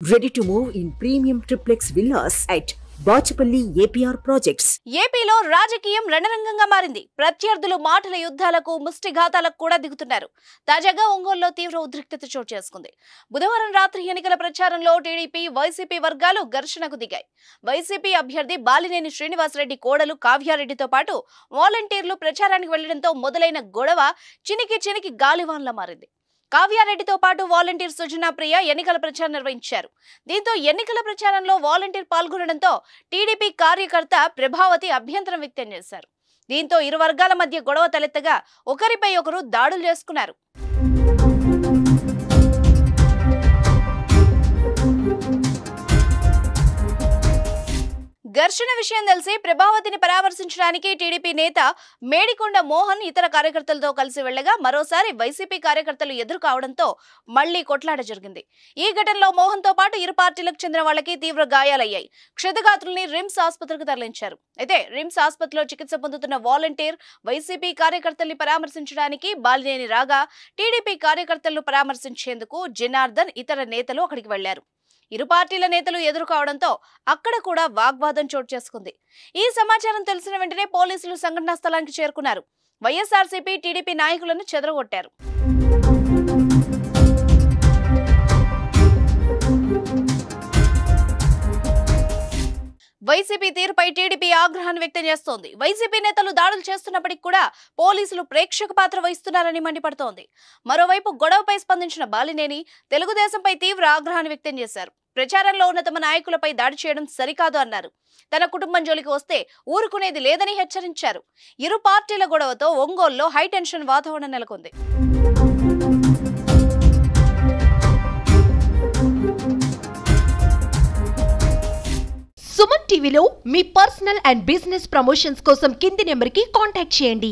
Ready to move in premium triplex villas at Bachapalli APR Projects. ఏపీలో రాజకీయం రణరంగంగా మారింది. ప్రత్యర్థులు మాటల యుద్ధాలకు ముష్టిఘాతాలకు కూడా దిగుతున్నారు. తాజాగా ఒంగోలులో తీవ్ర ఉద్రిక్తత చోటు చేసుకుంది. బుధవారం రాత్రి ఎన్నికల ప్రచారంలో టీడీపీ, వైసీపీ వర్గాలు ఘర్షణకు దిగాయి. వైసీపీ అభ్యర్థి బాలినేని శ్రీనివాసరెడ్డి కోడలు కావ్యారెడ్డితో పాటు వాలంటీర్లు ప్రచారానికి వెళ్లడంతో మొదలైన గొడవ చినికి గాలివాన్లా మారింది. కావ్యారెడ్డితో పాటు వాలంటీర్ సుజనా ప్రియ ఎన్నికల ప్రచారం నిర్వహించారు. దీంతో ఎన్నికల ప్రచారంలో వాలంటీర్ పాల్గొనడంతో టీడీపీ కార్యకర్త ప్రభావతి అభ్యంతరం వ్యక్తం చేశారు. దీంతో ఇరు వర్గాల మధ్య గొడవ తలెత్తగా ఒకరిపై ఒకరు దాడులు చేసుకున్నారు. ఘర్షణ విషయం తెలిసి ప్రభావతిని పరామర్శించడానికి టీడీపీ నేత మేడికొండ మోహన్ ఇతర కార్యకర్తలతో కలిసి వెళ్లగా మరోసారి వైసీపీ కార్యకర్తలు ఎదురు కావడంతో మళ్లీ కొట్లాట జరిగింది. ఈ ఘటనలో మోహన్ తో పాటు ఇరు పార్టీలకు చెందిన వాళ్ళకి తీవ్ర గాయాలయ్యాయి. క్షతగాత్రుల్ని రిమ్స్ ఆసుపత్రికి తరలించారు. అయితే రిమ్స్ ఆసుపత్రిలో చికిత్స పొందుతున్న వాలంటీర్ వైసీపీ కార్యకర్తల్ని పరామర్శించడానికి బాలినేని రాగా టీడీపీ కార్యకర్తలను పరామర్శించేందుకు జనార్దన్ ఇతర నేతలు అక్కడికి వెళ్లారు. ఇరు పార్టీల నేతలు ఎదురు కావడంతో అక్కడ కూడా వాగ్వాదం చోటు చేసుకుంది. ఈ సమాచారం తెలిసిన వెంటనే పోలీసులు సంఘటనా స్థలానికి చేరుకున్నారు. వైఎస్ఆర్సీపీ, టీడీపీ నాయకులను చెదరగొట్టారు. వైసీపీ తీరుపై టీడీపీ ఆగ్రహాన్ని వ్యక్తం చేస్తోంది. వైసీపీ నేతలు దాడులు చేస్తున్నప్పటికీ కూడా పోలీసులు ప్రేక్షక పాత్ర వహిస్తున్నారని మండిపడుతోంది. మరోవైపు గొడవపై స్పందించిన బాలినేని తెలుగుదేశంపై తీవ్ర ఆగ్రహాన్ని వ్యక్తం చేశారు. ప్రచారంలో ఉన్న తమ నాయకులపై దాడి చేయడం సరికాదు అన్నారు. తన కుటుంబం జోలికి వస్తే ఊరుకునేది లేదని హెచ్చరించారు. ఇరు పార్టీల గొడవతో ఒంగోలులో హైటెన్షన్ వాతావరణం నెలకొంది. సుమన్ టీవీలో మీ పర్సనల్ అండ్ బిజినెస్ ప్రమోషన్స్ కోసం కింది నెంబర్కి కాంటాక్ట్ చేయండి.